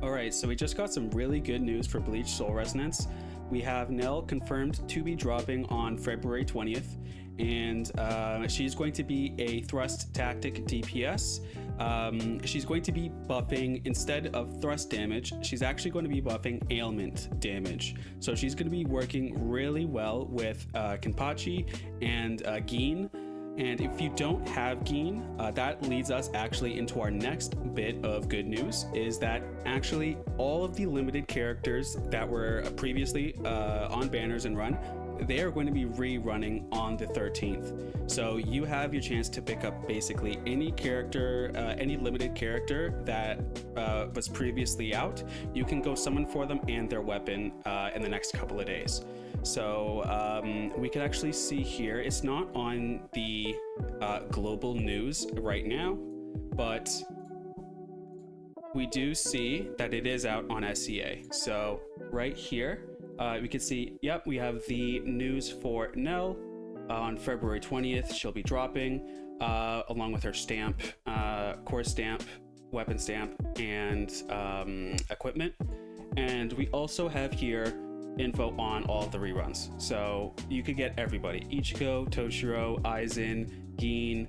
Alright, so we just got some really good news for Bleach Soul Resonance. We have Nell confirmed to be dropping on February 20th, and she's going to be a thrust tactic DPS. She's going to be buffing, instead of thrust damage, she's actually going to be buffing ailment damage. So she's going to be working really well with Kenpachi and Gin. And if you don't have Gin, that leads us actually into our next bit of good news, is that actually all of the limited characters that were previously on banners and run, they are going to be rerunning on the 13th. So you have your chance to pick up basically any character, any limited character that was previously out. You can go summon for them and their weapon in the next couple of days. So we can actually see here, it's not on the global news right now, but we do see that it is out on SCA. So right here, we can see, yep, we have the news for Nell on February 20th. She'll be dropping along with her stamp, core stamp, weapon stamp, and equipment. And we also have here info on all the reruns, so you could get everybody: Ichigo, Toshiro, Aizen, Gin.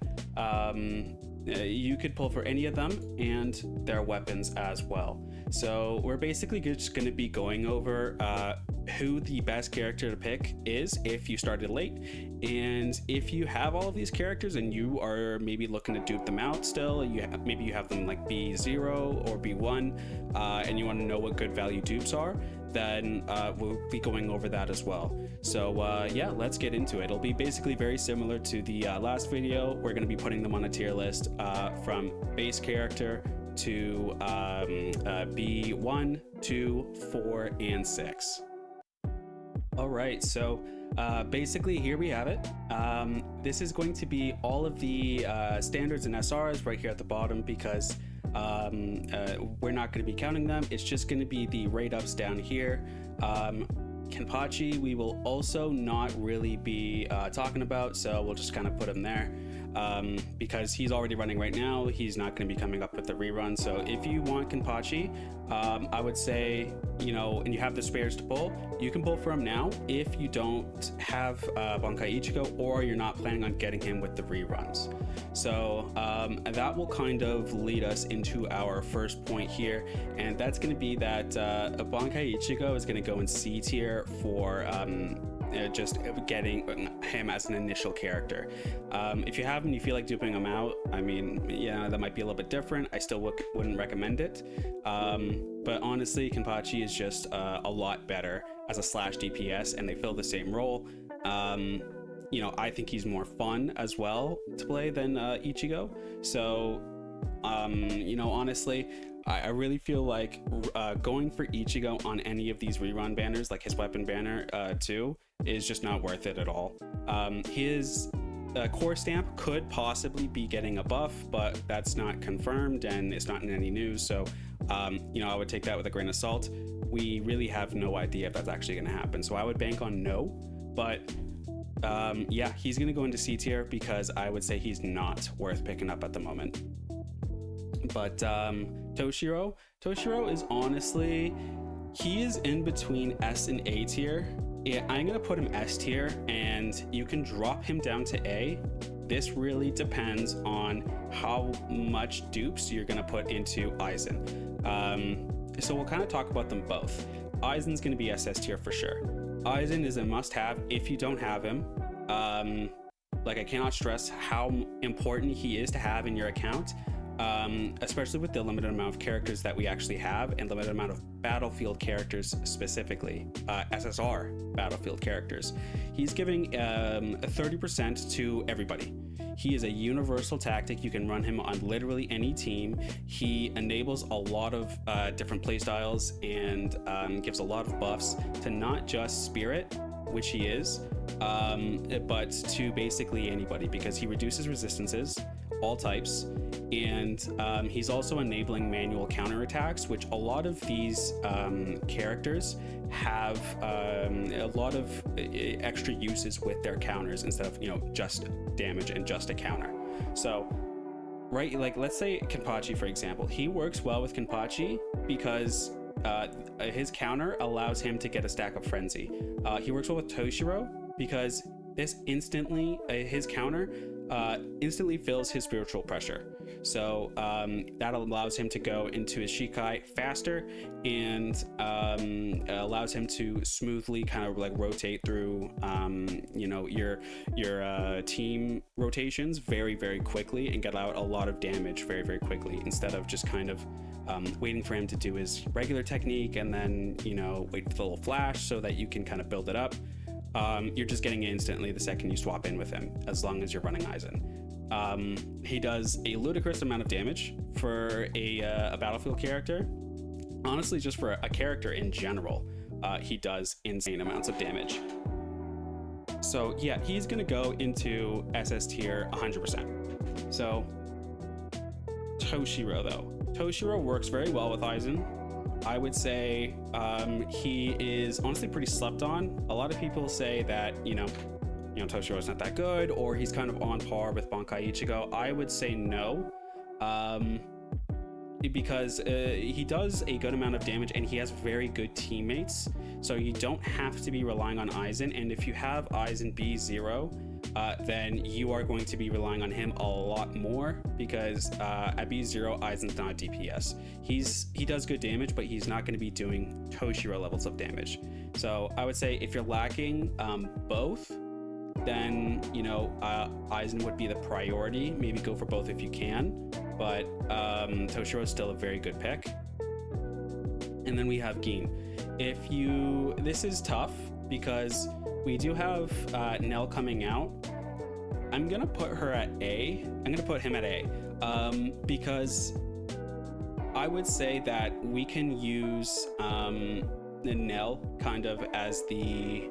You could pull for any of them and their weapons as well. So we're basically just going to be going over who the best character to pick is if you started late, and if you have all of these characters and you are maybe looking to dupe them out still, maybe you have them like B0 or B1, and you want to know what good value dupes are, then we'll be going over that as well. So yeah, let's get into it. It'll be basically very similar to the last video. We're going to be putting them on a tier list from base character to B1, 2, 4, and 6. All right, so basically here we have it. This is going to be all of the standards and SRs right here at the bottom, because we're not going to be counting them. It's just going to be the rate ups down here. Kenpachi we will also not really be talking about, so we'll just kind of put him there because he's already running right now. He's not going to be coming up with the rerun. So if you want Kenpachi, I would say, you know, and you have the spares to pull, you can pull for him now if you don't have Bankai Ichigo, or you're not planning on getting him with the reruns. So that will kind of lead us into our first point here, and that's going to be that Bankai Ichigo is going to go in C tier for just getting him as an initial character. If you have him and you feel like duping him out, I mean, yeah, that might be a little bit different. I still wouldn't recommend it. But honestly, Kenpachi is just a lot better as a slash DPS, and they fill the same role. You know, I think he's more fun as well to play than Ichigo. So, you know, honestly, I really feel like going for Ichigo on any of these rerun banners, like his weapon banner too, is just not worth it at all. His core stamp could possibly be getting a buff, but that's not confirmed and it's not in any news. So, you know, I would take that with a grain of salt. We really have no idea if that's actually going to happen. So I would bank on no, but yeah, he's going to go into C tier because I would say he's not worth picking up at the moment. But Toshiro is honestly, he is in between S and A tier. Yeah, I'm gonna put him S tier, and you can drop him down to A. This really depends on how much dupes you're gonna put into Aizen. So we'll kind of talk about them both. Aizen's gonna be SS tier for sure. Aizen is a must-have if you don't have him. Like, I cannot stress how important he is to have in your account. Especially with the limited amount of characters that we actually have, and limited amount of battlefield characters specifically, SSR battlefield characters. He's giving 30% to everybody. He is a universal tactic. You can run him on literally any team. He enables a lot of different playstyles and gives a lot of buffs to not just Spirit, which he is, but to basically anybody, because he reduces resistances, all types, and he's also enabling manual counterattacks, which a lot of these characters have a lot of extra uses with their counters instead of, you know, just damage and just a counter. So right? Like, let's say Kenpachi, for example. He works well with Kenpachi because his counter allows him to get a stack of Frenzy. He works well with Toshiro because this instantly, his counter instantly fills his spiritual pressure. So that allows him to go into his Shikai faster, and allows him to smoothly kind of like rotate through, you know, your team rotations very, very quickly and get out a lot of damage very, very quickly, instead of just kind of waiting for him to do his regular technique and then, you know, wait for the little flash so that you can kind of build it up. You're just getting it instantly the second you swap in with him, as long as you're running Aizen. He does a ludicrous amount of damage for a battlefield character. Honestly, just for a character in general, he does insane amounts of damage. So yeah, he's gonna go into SS tier 100%. So Toshiro though. Toshiro works very well with Aizen. I would say he is honestly pretty slept on. A lot of people say that, you know, Toshiro's not that good, or he's kind of on par with Bankai Ichigo. I would say no, because he does a good amount of damage and he has very good teammates. So you don't have to be relying on Aizen. And if you have Aizen B0, then you are going to be relying on him a lot more, because at B0, Aizen's not a DPS. He does good damage, but he's not going to be doing Toshiro levels of damage. So I would say if you're lacking both, then, you know, Aizen would be the priority. Maybe go for both if you can, but Toshiro is still a very good pick. And then we have Gin. This is tough because we do have Nell coming out. I'm gonna put her at A. I'm gonna put him at A, because I would say that we can use Nell kind of as the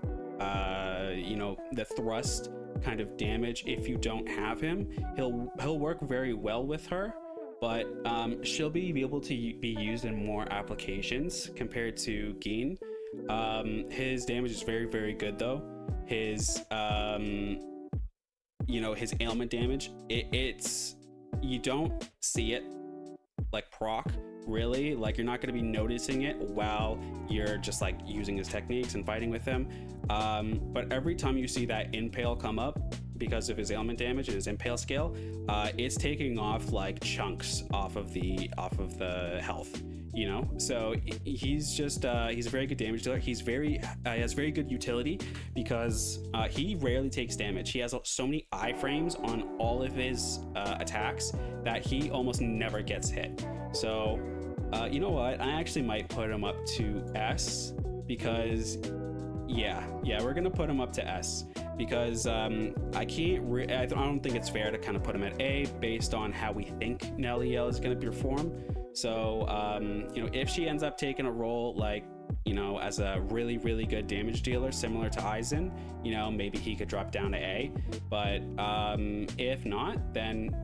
you know, the thrust kind of damage. If you don't have him, he'll work very well with her, but she'll be able to be used in more applications compared to Gin. His damage is very, very good though. His you know, his ailment damage, it's you don't see it like proc, really. Like, you're not going to be noticing it while you're just like using his techniques and fighting with him, but every time you see that impale come up because of his ailment damage and his impale scale, it's taking off like chunks off of the health, you know. So he's just he's a very good damage dealer. He has very good utility because he rarely takes damage. He has so many iframes on all of his attacks that he almost never gets hit. So you know what, I actually might put him up to S, because yeah, we're gonna put him up to S, because I don't think it's fair to kind of put him at A based on how we think Nelliel is going to perform. So you know, if she ends up taking a role like, you know, as a really, really good damage dealer similar to Aizen, you know, maybe he could drop down to A. But if not, then,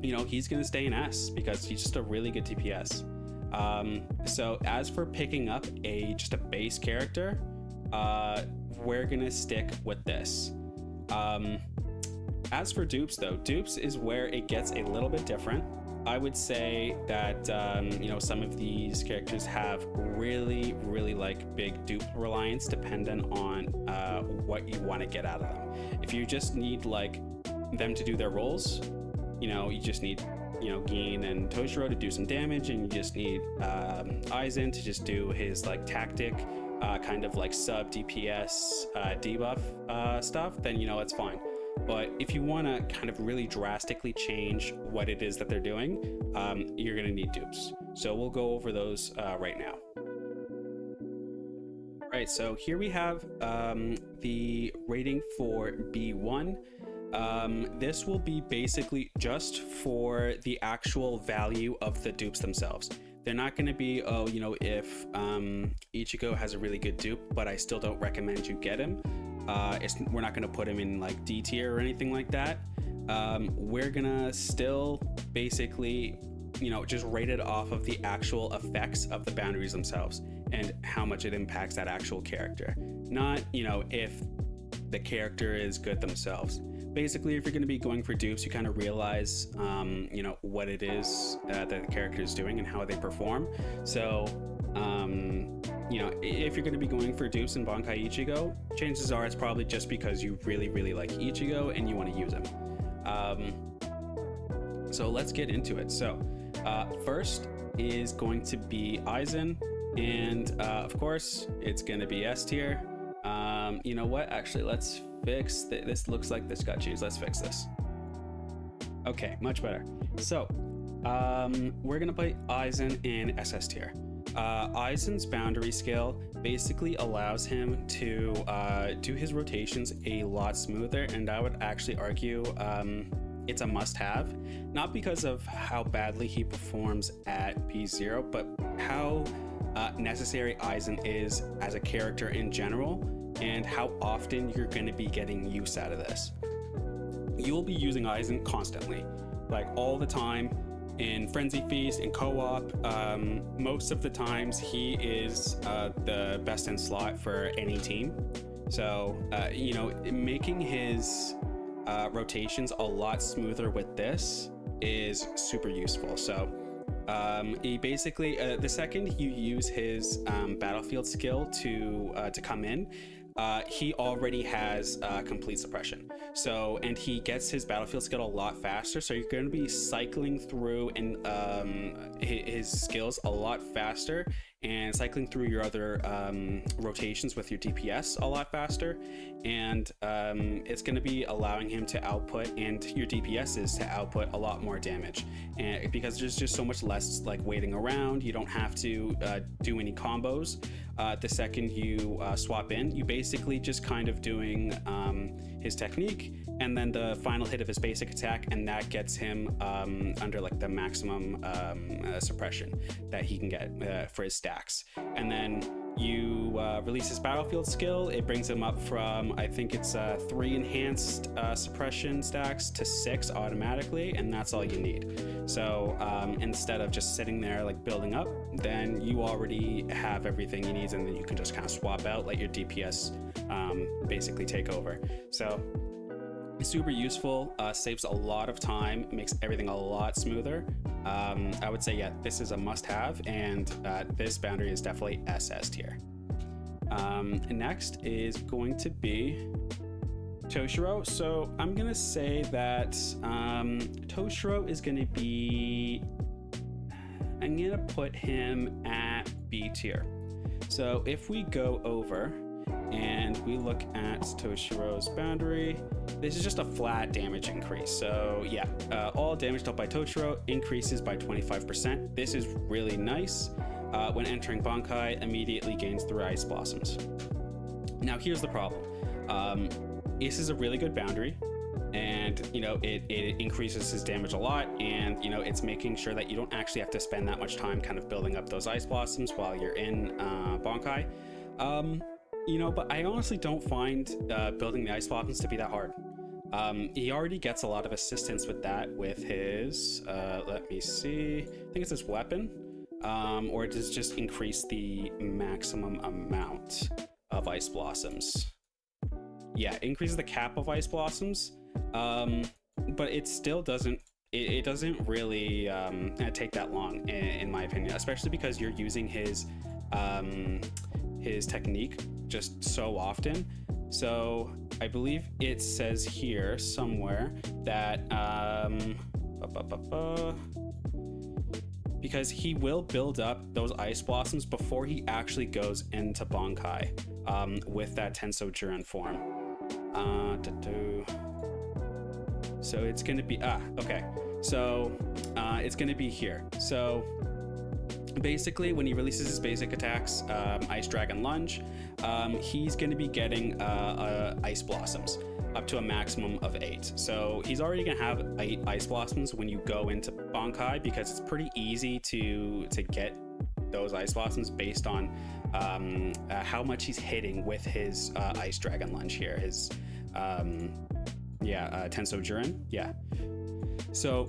you know, he's going to stay in S because he's just a really good DPS. So as for picking up just a base character, we're gonna stick with this. As for dupes though, dupes is where it gets a little bit different. I would say that you know, some of these characters have really, really like big dupe reliance dependent on what you want to get out of them. If you just need like them to do their roles, you know, you just need, you know, Gin and Toshiro to do some damage, and you just need Aizen to just do his like tactic kind of like sub DPS debuff stuff, then, you know, it's fine. But if you want to kind of really drastically change what it is that they're doing, you're going to need dupes. So we'll go over those right now. All right, so here we have the rating for B1. This will be basically just for the actual value of the dupes themselves. They're not going to be, oh, you know, if Ichigo has a really good dupe, but I still don't recommend you get him. We're not going to put him in like D tier or anything like that. We're going to still basically, you know, just rate it off of the actual effects of the boundaries themselves and how much it impacts that actual character. Not, you know, if the character is good themselves. basically, if you're going to be going for dupes, you kind of realize, you know, what it is that the character is doing and how they perform. So, you know, if you're going to be going for dupes in Bankai Ichigo, chances are it's probably just because you really, really like Ichigo and you want to use him. So let's get into it. So first is going to be Aizen, and of course it's going to be S tier. You know what? Actually, let's fix this. Looks like this got cheese. Let's fix this. Okay, much better. So we're gonna play Aizen in SS tier. Aizen's boundary skill basically allows him to do his rotations a lot smoother, and I would actually argue it's a must-have, not because of how badly he performs at P0, but how necessary Aizen is as a character in general, and how often you're going to be getting use out of this. You'll be using Aizen constantly, like all the time, in Frenzy Feast, in co-op. Most of the times he is the best in slot for any team. So, you know, making his rotations a lot smoother with this is super useful. So he basically, the second you use his battlefield skill to come in, he already has complete suppression. So, and he gets his battlefield skill a lot faster. So you're going to be cycling through and his skills a lot faster, and cycling through your other rotations with your DPS a lot faster. And it's going to be allowing him to output, and your DPSs to output a lot more damage. And because there's just so much less like waiting around, you don't have to do any combos. The second you swap in, you basically just kind of doing his technique and then the final hit of his basic attack, and that gets him under like the maximum suppression that he can get for his stacks. And then you release his battlefield skill. It brings him up from, I think it's 3 enhanced suppression stacks to 6 automatically, and that's all you need. So instead of just sitting there like building up, then you already have everything you need, and then you can just kind of swap out, let your DPS basically take over. So super useful, saves a lot of time, makes everything a lot smoother. I would say, yeah, this is a must-have, and this boundary is definitely SS tier. Next is going to be Toshiro. So I'm gonna say that Toshiro is gonna be, I'm gonna put him at B tier. So if we go over and we look at Toshiro's boundary, this is just a flat damage increase. So yeah, all damage dealt by Toshiro increases by 25%. This is really nice. When entering Bankai, immediately gains 3 Ice Blossoms. Now here's the problem. This is a really good boundary, and you know it increases his damage a lot, and you know it's making sure that you don't actually have to spend that much time kind of building up those Ice Blossoms while you're in Bankai. You know, but I honestly don't find building the Ice Blossoms to be that hard. He already gets a lot of assistance with that with his, let me see, I think it's his weapon, or does it just increase the maximum amount of Ice Blossoms? Yeah, it increases the cap of Ice Blossoms, but it still doesn't, it doesn't really take that long in my opinion, especially because you're using his technique just so often. So I believe it says here somewhere that because he will build up those Ice Blossoms before he actually goes into Bankai with that Tenso Juren form. So it's gonna be okay. So it's gonna be here. So basically, when he releases his basic attacks, Ice Dragon Lunge, he's going to be getting Ice Blossoms up to a maximum of 8. So he's already going to have 8 Ice Blossoms when you go into Bankai, because it's pretty easy to get those Ice Blossoms based on how much he's hitting with his Ice Dragon Lunge here. His Tenso Juren. Yeah. So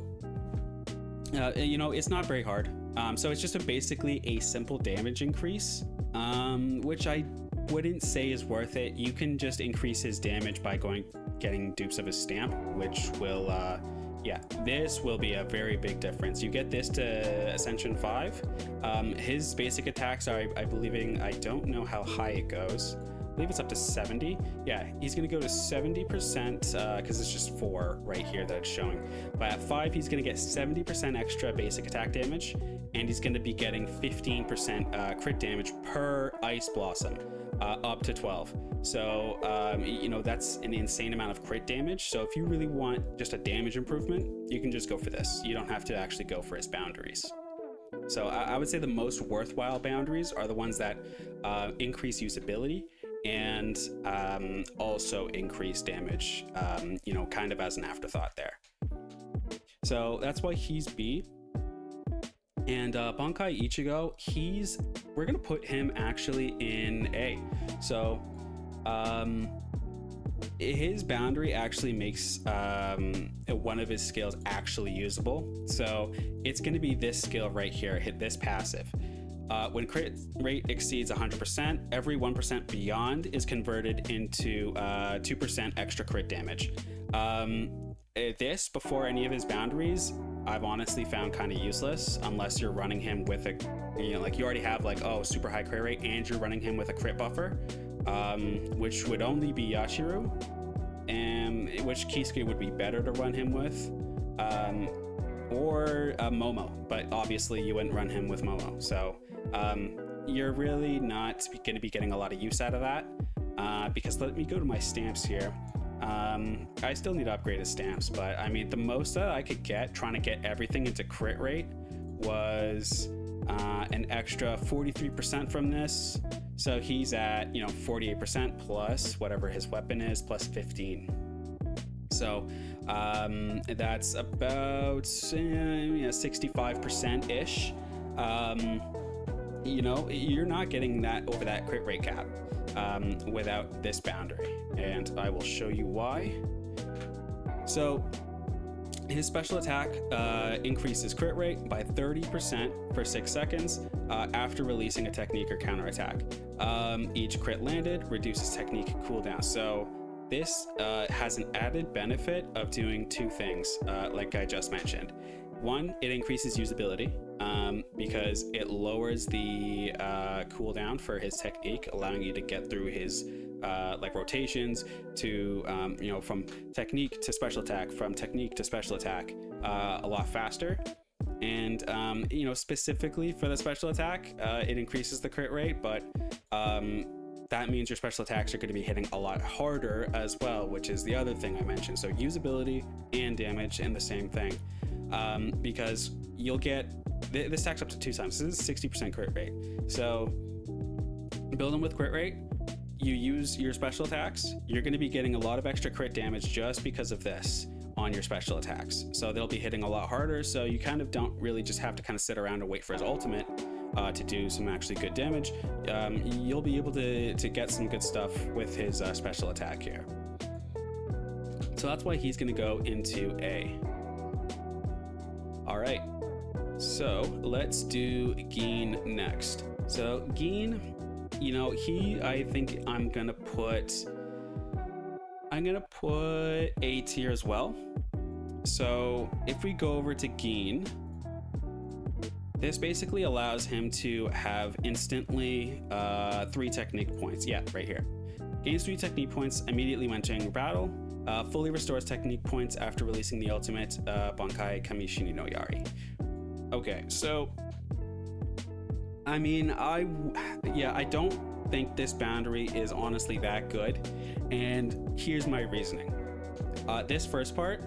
you know, it's not very hard. So it's just basically a simple damage increase, which I wouldn't say is worth it. You can just increase his damage by getting dupes of his stamp, which will yeah, this will be a very big difference. You get this to Ascension 5. His basic attacks are, I don't know how high it goes. I believe it's up to 70. Yeah, he's going to go to 70% because it's just 4 right here that it's showing. But at 5, he's going to get 70% extra basic attack damage, and he's going to be getting 15% crit damage per Ice Blossom, up to 12. So, you know, that's an insane amount of crit damage. So if you really want just a damage improvement, you can just go for this. You don't have to actually go for his boundaries. So I would say the most worthwhile boundaries are the ones that increase usability and also increase damage, you know, kind of as an afterthought there. So that's why he's B. And Bankai Ichigo, we're gonna put him actually in A. So his boundary actually makes one of his skills actually usable. So it's going to be this skill right here, hit this passive. When crit rate exceeds 100%, every 1% beyond is converted into 2% extra crit damage. This, before any of his boundaries, I've honestly found kind of useless unless you're running him with a, you know, like you already have like, oh, super high crit rate and you're running him with a crit buffer. Which would only be Yashiro, and which Kisuke would be better to run him with, or Momo, but obviously you wouldn't run him with Momo. So you're really not going to be getting a lot of use out of that, because let me go to my stamps here. I still need to upgrade his stamps, but I mean, the most that I could get trying to get everything into crit rate was an extra 43% from this. So he's at, you know, 48% plus whatever his weapon is, plus 15. So that's about 65%-ish. You know, you're not getting that over that crit rate cap without this boundary. And I will show you why. So his special attack increases crit rate by 30% for 6 seconds after releasing a technique or counterattack. Each crit landed reduces technique cooldown. So this has an added benefit of doing 2 things, like I just mentioned. One, it increases usability because it lowers the cooldown for his technique, allowing you to get through his like rotations to, you know, from technique to special attack, from technique to special attack a lot faster. And, you know, specifically for the special attack, it increases the crit rate, but that means your special attacks are going to be hitting a lot harder as well, which is the other thing I mentioned. So usability and damage in the same thing, because you'll get, this stacks up to 2 times. This is 60% crit rate. So build them with crit rate. You use your special attacks, you're going to be getting a lot of extra crit damage just because of this on your special attacks. So they'll be hitting a lot harder. So you kind of don't really just have to kind of sit around and wait for his ultimate to do some actually good damage. You'll be able to get some good stuff with his special attack here. So that's why he's going to go into A. All right. So let's do Gin next. So Gin, you know, I think I'm gonna put A tier as well. So if we go over to Gin, this basically allows him to have instantly 3 technique points. Yeah, right here. Gains 3 technique points immediately when entering battle. Fully restores technique points after releasing the ultimate Bankai Kamishini no Yari. Okay, so I mean, I don't think this boundary is honestly that good, and here's my reasoning. This first part,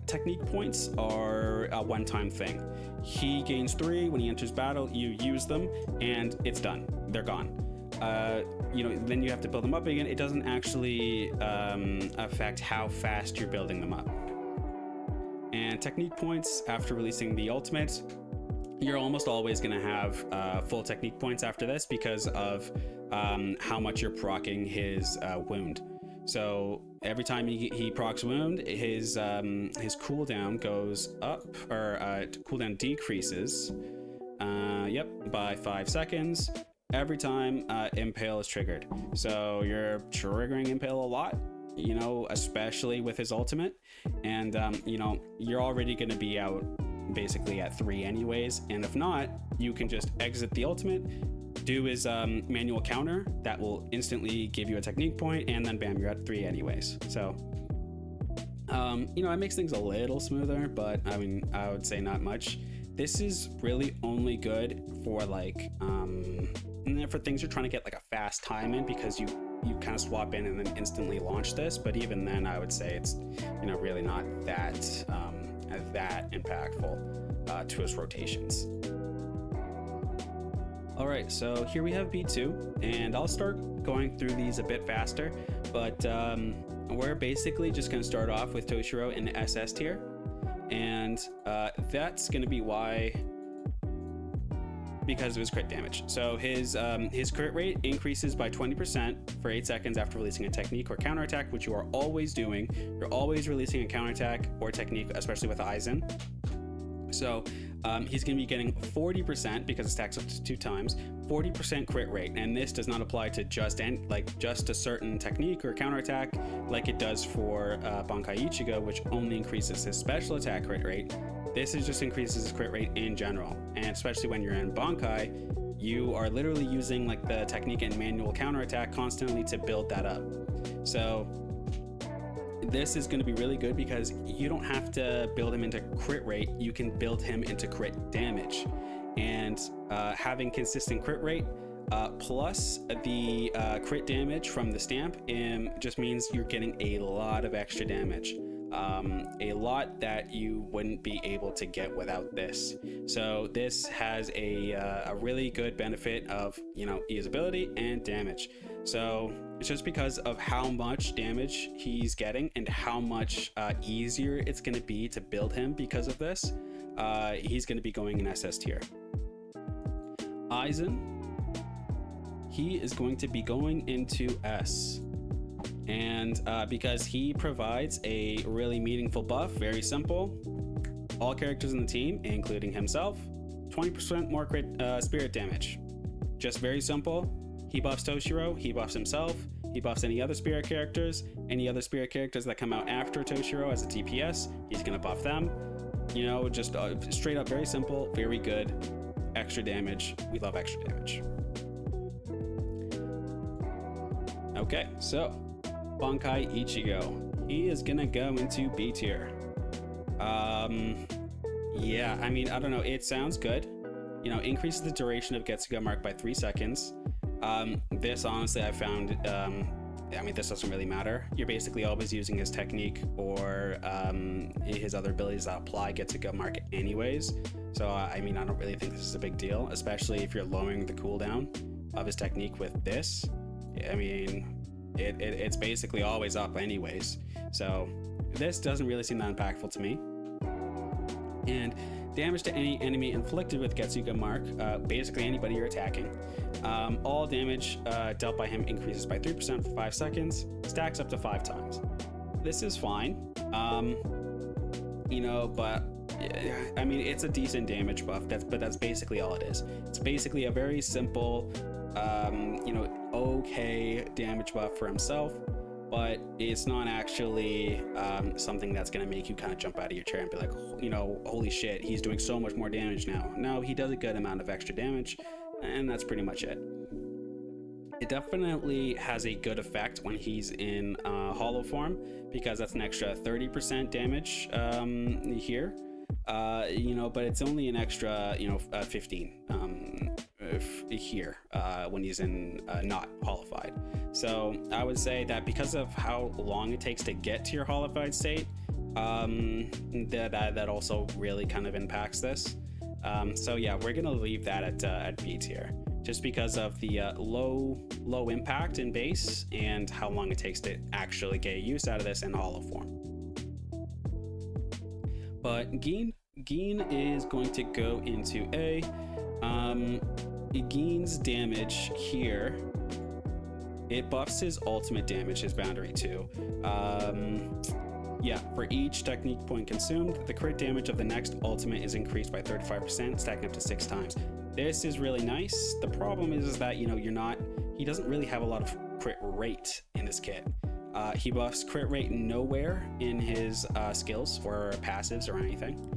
technique points are a one-time thing. He gains 3 when he enters battle, you use them, and it's done. They're gone. You know, then you have to build them up again. It doesn't actually affect how fast you're building them up. And technique points after releasing the ultimate, you're almost always going to have full technique points after this because of how much you're proccing his wound. So every time he procs wound, his cooldown goes up, or cooldown decreases. By 5 seconds every time Impale is triggered. So you're triggering Impale a lot. you know, especially with his ultimate. And, you know, you're already going to be out basically at 3 anyways. And if not, you can just exit the ultimate, do his manual counter that will instantly give you a technique point, and then bam, you're at 3 anyways. So, you know, it makes things a little smoother, but I mean, I would say not much. This is really only good for like, for things you're trying to get like a fast time in, because you kind of swap in and then instantly launch this. But even then, I would say it's, you know, really not that that impactful to his rotations. All right, so here we have B2, and I'll start going through these a bit faster, but we're basically just going to start off with Toshiro in the SS tier, and that's going to be why, because of his crit damage. So his crit rate increases by 20% for 8 seconds after releasing a technique or counterattack, which you are always doing. You're always releasing a counterattack or technique, especially with Aizen. So he's going to be getting 40%, because it stacks up to 2 times, 40% crit rate. And this does not apply to just a certain technique or counterattack like it does for Bankai Ichigo, which only increases his special attack crit rate. This is just increases his crit rate in general. And especially when you're in Bankai, you are literally using like the technique and manual counterattack constantly to build that up. So this is going to be really good because you don't have to build him into crit rate, you can build him into crit damage. And having consistent crit rate plus the crit damage from the stamp just means you're getting a lot of extra damage. A lot that you wouldn't be able to get without this. So this has a really good benefit of, you know, usability and damage. So it's just because of how much damage he's getting and how much easier it's going to be to build him because of this. He's going to be going in SS tier. Aizen, he is going to be going into S. And because he provides a really meaningful buff, very simple. All characters in the team, including himself, 20% more crit spirit damage. Just very simple. He buffs Toshiro, he buffs himself, he buffs any other spirit characters that come out after Toshiro as a DPS, he's gonna buff them. You know, just straight up, very simple, very good. Extra damage. We love extra damage. Okay, so Bankai Ichigo, he is gonna go into B tier. Yeah, I mean, I don't know, it sounds good. You know, increases the duration of Getsuga mark by 3 seconds. This honestly I found, I mean, this doesn't really matter. You're basically always using his technique or his other abilities that apply Getsuga mark anyways. So I mean, I don't really think this is a big deal, especially if you're lowering the cooldown of his technique with this. I mean, it's basically always up anyways. So this doesn't really seem that impactful to me. And damage to any enemy inflicted with Getsuga mark, basically anybody you're attacking. All damage dealt by him increases by 3% for 5 seconds, stacks up to 5 times. This is fine, you know, but I mean, it's a decent damage buff. But that's basically all it is. It's basically a very simple, you know, okay damage buff for himself, but it's not actually something that's going to make you kind of jump out of your chair and be like, you know, holy shit, he's doing so much more damage now. No, he does a good amount of extra damage, and that's pretty much it. It definitely has a good effect when he's in hollow form, because that's an extra 30% damage here. You know, but it's only an extra, you know, 15 here when he's in not holified. So I would say that because of how long it takes to get to your holified state, that also really kind of impacts this. So yeah, we're gonna leave that at B tier, just because of the low impact in base and how long it takes to actually get use out of this in hollow form. But Gin is going to go into A. Gin's damage here, it buffs his ultimate damage, his boundary too. Yeah, for each technique point consumed, the crit damage of the next ultimate is increased by 35%, stacking up to 6 times. This is really nice. The problem is that, you know, he doesn't really have a lot of crit rate in this kit. He buffs crit rate nowhere in his skills or passives or anything.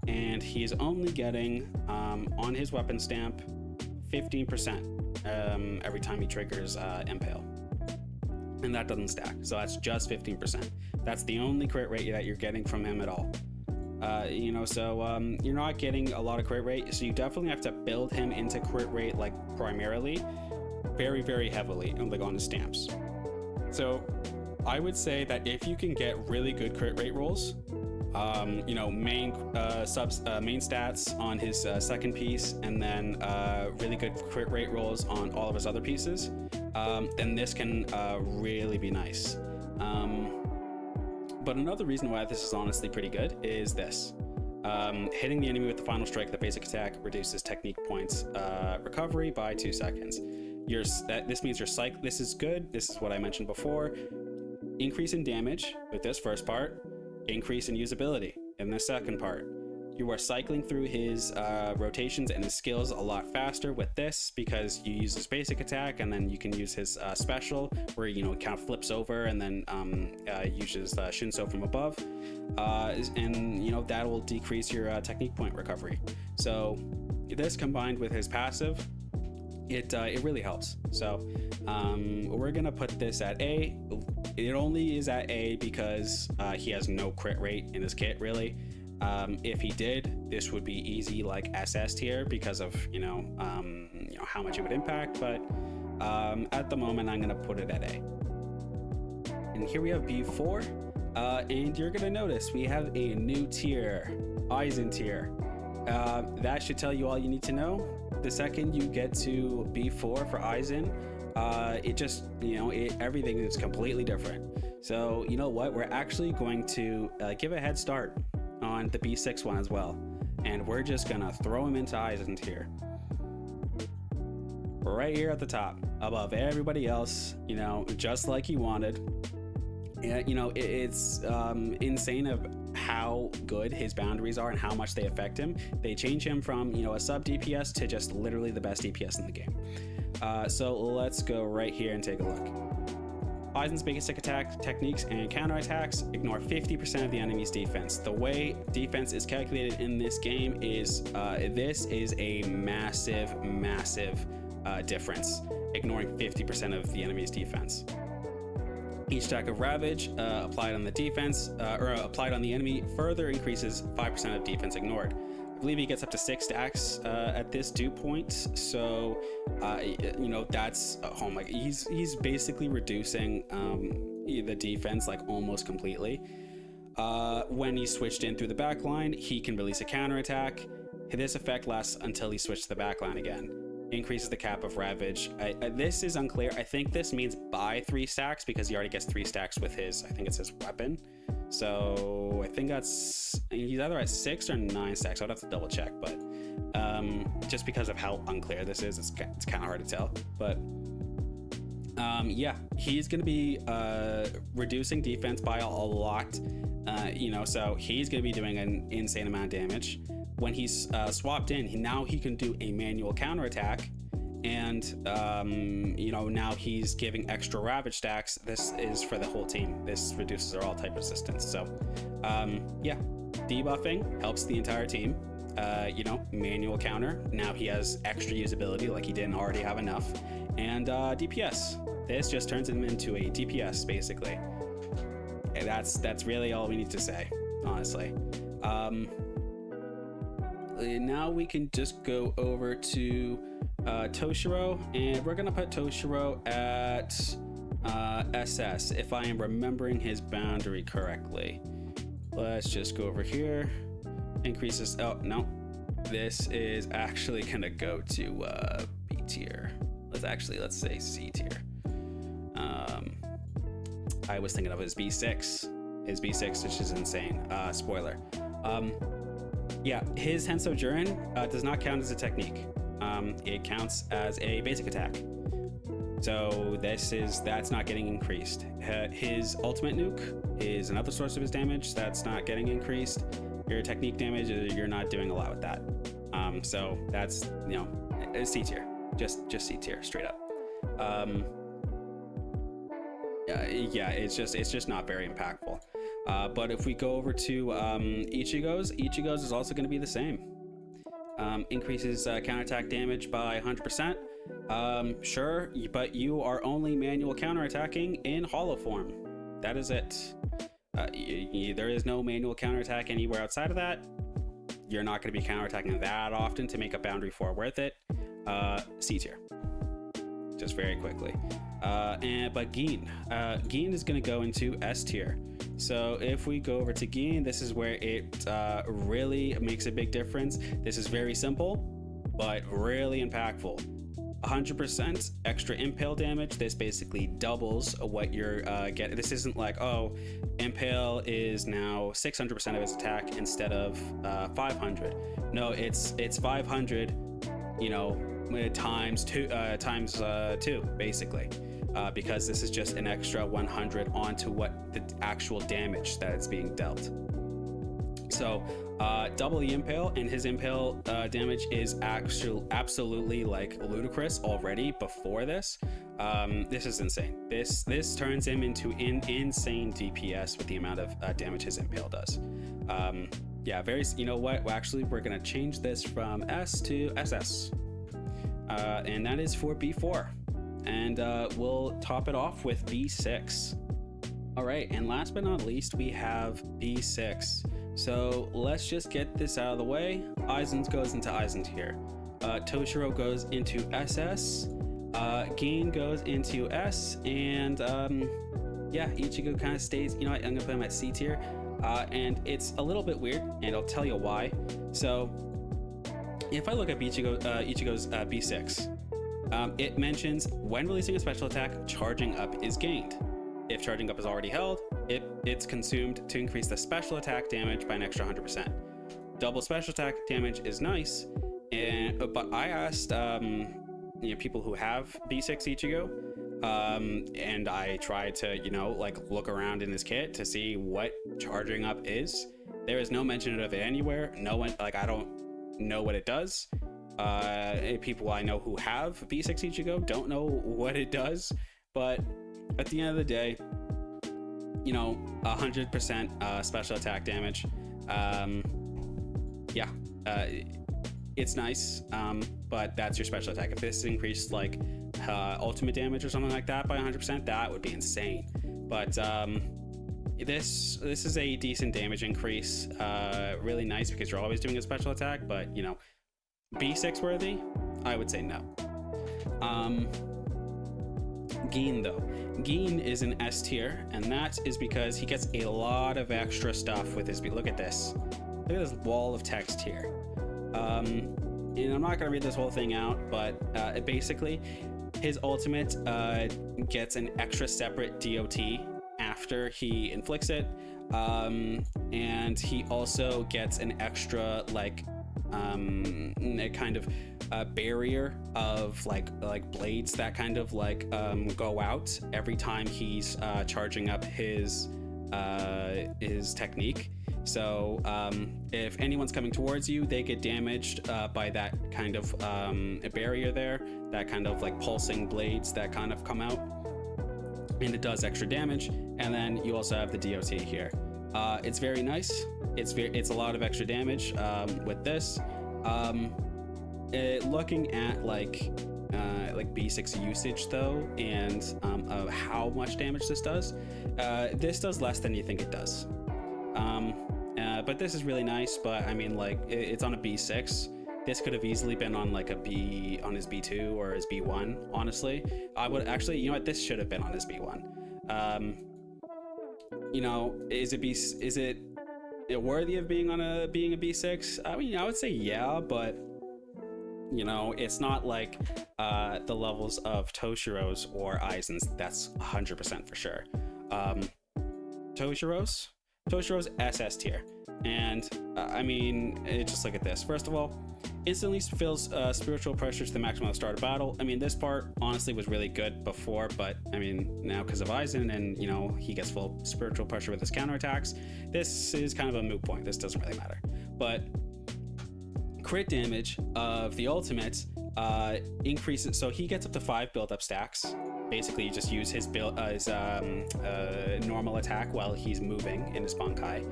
And he is only getting, on his weapon stamp, 15% every time he triggers Impale. And that doesn't stack, so that's just 15%. That's the only crit rate that you're getting from him at all. So you're not getting a lot of crit rate, so you definitely have to build him into crit rate, like, primarily, very, very heavily, like on his stamps. So I would say that if you can get really good crit rate rolls, main stats on his second piece, and then really good crit rate rolls on all of his other pieces, then this can really be nice. But another reason why this is honestly pretty good is this. Hitting the enemy with the final strike, the basic attack, reduces technique points recovery by 2 seconds. This means your cycle. This is good. This is what I mentioned before. Increase in damage with this first part, increase in usability in the second part. You are cycling through his rotations and his skills a lot faster with this, because you use his basic attack and then you can use his special, where it kind of flips over and then uses Shinso from above, and that will decrease your technique point recovery. So this combined with his passive, it really helps. So we're gonna put this at A. It only is at A because he has no crit rate in his kit, really. If he did, this would be easy, like SS tier, because of how much it would impact. But at the moment, I'm gonna put it at A. And here we have B4, and you're gonna notice we have a new tier, Aizen tier. That should tell you all you need to know. The second you get to B4 for Aizen, it just, everything is completely different. So you know what? We're actually going to give a head start on the B6 one as well. And we're just gonna throw him into Aizen tier. Right here at the top, above everybody else, just like he wanted. It's insane of how good his boundaries are and how much they affect him. They change him from, a sub DPS to just literally the best DPS in the game. So let's go right here and take a look. Aizen's basic attack techniques and counterattacks ignore 50% of the enemy's defense. The way defense is calculated in this game is, this is a massive difference, ignoring 50% of the enemy's defense. Each stack of Ravage applied on the defense, or applied on the enemy, further increases 5% of defense ignored. I believe he gets up to 6 stacks at this dew point. So, that's he's basically reducing the defense like almost completely. When he's switched in through the back line, he can release a counterattack. This effect lasts until he switches to the back line again. Increases the cap of Ravage. This is unclear. I think this means buy 3 stacks, because he already gets 3 stacks with his, I think it's his weapon. So I think he's either at 6 or 9 stacks. I'd have to double check, but just because of how unclear this is, it's kind of hard to tell. But he's going to be reducing defense by a lot, so he's going to be doing an insane amount of damage. When he's swapped in, now he can do a manual counterattack, and now he's giving extra Ravage stacks. This is for the whole team. This reduces their all type resistance. So debuffing helps the entire team. Manual counter, now he has extra usability, like he didn't already have enough. And DPS, this just turns him into a DPS basically. And that's really all we need to say, honestly. Now we can just go over to Toshiro, and we're gonna put Toshiro at SS, if I am remembering his boundary correct's Let's just go over here. Increases, oh no, this is actually gonna go to B tier. Let's say C tier. I was thinking of his B6, which is insane. Spoiler. His Henso Jurin does not count as a technique. It counts as a basic attack. So that's not getting increased. His ultimate nuke is another source of his damage that's not getting increased. Your technique damage, you're not doing a lot with that. So that's, C tier, just C tier straight up. Yeah, it's just not very impactful. But if we go over to Ichigo's is also going to be the same. Increases counterattack damage by 100%. Sure, but you are only manual counterattacking in hollow form. That is it. There is no manual counterattack anywhere outside of that. You're not going to be counterattacking that often to make a boundary 4 worth it. C tier. Just very quickly. But Gin is going to go into S tier. So if we go over to Gin, this is where it really makes a big difference. This is very simple, but really impactful. 100% extra impale damage. This basically doubles what you're getting. This isn't like, oh, impale is now 600% of its attack instead of 500. No, it's 500, you know, times two basically, because this is just an extra 100 onto what the actual damage that it's being dealt. So double the impale, and his impale damage is actually absolutely like ludicrous already before this. This is insane. This turns him into insane DPS with the amount of damage his impale does. Yeah, you know what, well, actually we're gonna change this from S to SS, and that is for B4, and we'll top it off with B6. All right, and last but not least, we have B6. So let's just get this out of the way. Aizen goes into Aizen tier. Toshiro goes into SS. Gin goes into S, and yeah, Ichigo kind of stays. You know what? I'm gonna put him at C tier, and it's a little bit weird, and I'll tell you why. So if I look at Ichigo's B6, it mentions when releasing a special attack, charging up is gained. If charging up is already held, it's consumed to increase the special attack damage by an extra 100%. Double special attack damage is nice, but I asked people who have B6 Ichigo, and I tried to like look around in his kit to see what charging up is. There is no mention of it anywhere. No one, like, I don't know what it does. People I know who have B6 Ichigo don't know what it does, but at the end of the day, 100% special attack damage. Yeah, it's nice, but that's your special attack. If this increased like ultimate damage or something like that by 100%, that would be insane. But this is a decent damage increase. Really nice because you're always doing a special attack, but B6 worthy? I would say no. Gin though. Gin is an S tier, and that is because he gets a lot of extra stuff with his. Look at this. Look at this wall of text here. And I'm not gonna read this whole thing out, but basically, his ultimate gets an extra separate DOT after he inflicts it, and he also gets an extra a kind of barrier of like blades that kind of go out every time he's charging up his technique. So if anyone's coming towards you, they get damaged by that kind of barrier there, that kind of like pulsing blades that kind of come out, and it does extra damage. And then you also have the DOT here. It's very nice. It's a lot of extra damage with this. Looking at like B6 usage though, and how much damage this does less than you think it does. But this is really nice. But I mean, it's on a B6. This could have easily been on like a B, on his B2 or his B1. Honestly, I would actually, this should have been on his B1. Is it worthy of being a B6? I mean, I would say yeah, but it's not like the levels of Toshiro's or Aizen's. That's 100% for sure. Toshiro's SS tier, and I mean, just look at this. First of all, instantly feels spiritual pressure to the maximum at the start of battle. I mean, this part honestly was really good before, but I mean, now because of Aizen and he gets full spiritual pressure with his counterattacks, this is kind of a moot point. This doesn't really matter. But crit damage of the ultimate increases, so he gets up to 5 build-up stacks. Basically, you just use his normal attack while he's moving in his Bankai.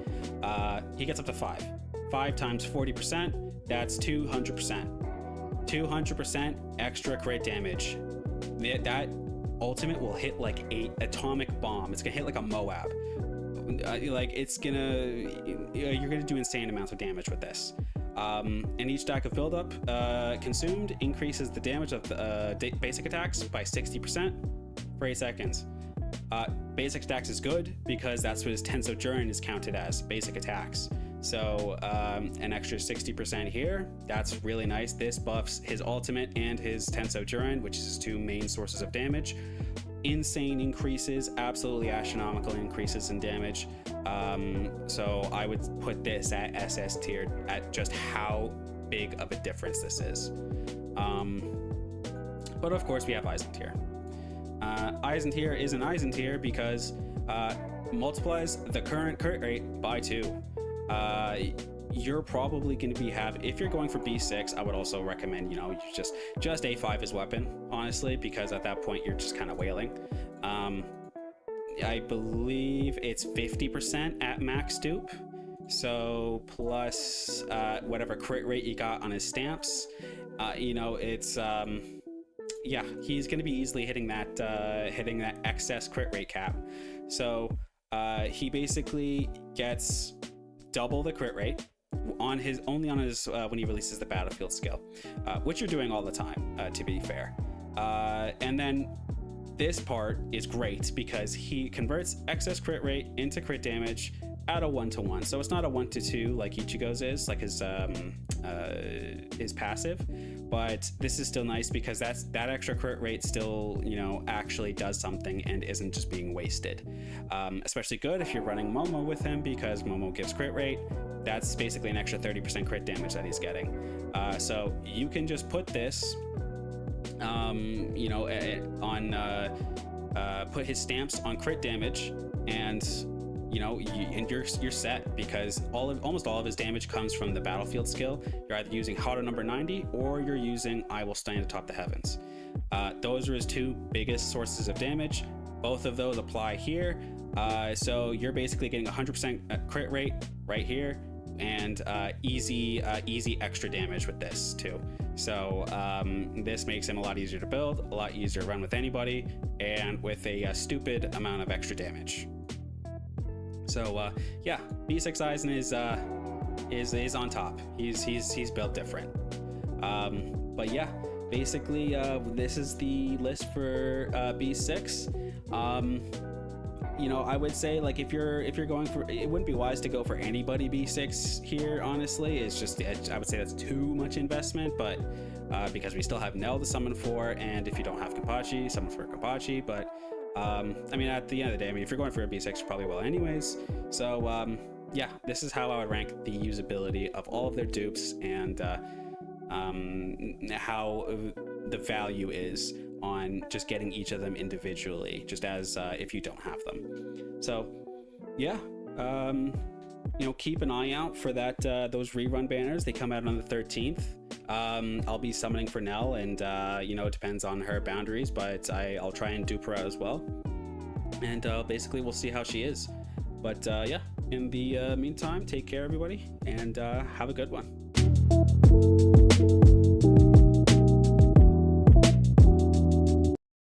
He gets up to 5. 5 times 40%, that's 200%. 200% extra crit damage. That ultimate will hit like a atomic bomb. It's gonna hit like a Moab. Like you're gonna do insane amounts of damage with this. And each stack of buildup consumed increases the damage of the basic attacks by 60% for 8 seconds. Basic attacks is good because that's what his Tenso Jurin is counted as, basic attacks. So an extra 60% here, that's really nice. This buffs his ultimate and his Tenso Jurin, which is his 2 main sources of damage. Insane increases, absolutely astronomical increases in damage. So I would put this at SS tier at just how big of a difference this is. But of course we have Aizen tier. Aizen tier is an Aizen tier because multiplies the current crit rate by 2. You're probably going to if you're going for B6, I would also recommend, just A5 as weapon, honestly, because at that point you're just kind of wailing. I believe it's 50% at max dupe, so plus whatever crit rate you got on his stamps. It's yeah, he's going to be easily hitting that excess crit rate cap. So he basically gets double the crit rate on his when he releases the battlefield skill, which you're doing all the time, to be fair. And then this part is great because he converts excess crit rate into crit damage at a 1-to-1. So it's not a 1-to-2 like Ichigo's is, like his passive, but this is still nice because that extra crit rate still, actually does something and isn't just being wasted. Especially good if you're running Momo with him, because Momo gives crit rate. That's basically an extra 30% crit damage that he's getting. So you can just put this put his stamps on crit damage, and you're set, because almost all of his damage comes from the battlefield skill. You're either using Hado number 90 or you're using I Will Stand Atop the Heavens. Those are his 2 biggest sources of damage. Both of those apply here. So you're basically getting 100% crit rate right here, and easy extra damage with this too. So this makes him a lot easier to build, a lot easier to run with anybody, and with a stupid amount of extra damage. So yeah, B6 Aizen is on top. He's built different. But yeah, basically this is the list for B6. I would say, like, if you're going for, it wouldn't be wise to go for anybody B6 here, honestly. It's just, I would say that's too much investment, but because we still have Nell to summon for, and if you don't have Kenpachi, summon for Kenpachi. But at the end of the day, if you're going for a B6, you probably will anyways. So yeah, this is how I would rank the usability of all of their dupes, and how the value is on just getting each of them individually, just as if you don't have them. So yeah, keep an eye out for those rerun banners. They come out on the 13th. I'll be summoning for Nell, and it depends on her boundaries, but I'll try and dupe her out as well, and basically we'll see how she is. But yeah, in the meantime, take care everybody, and have a good one.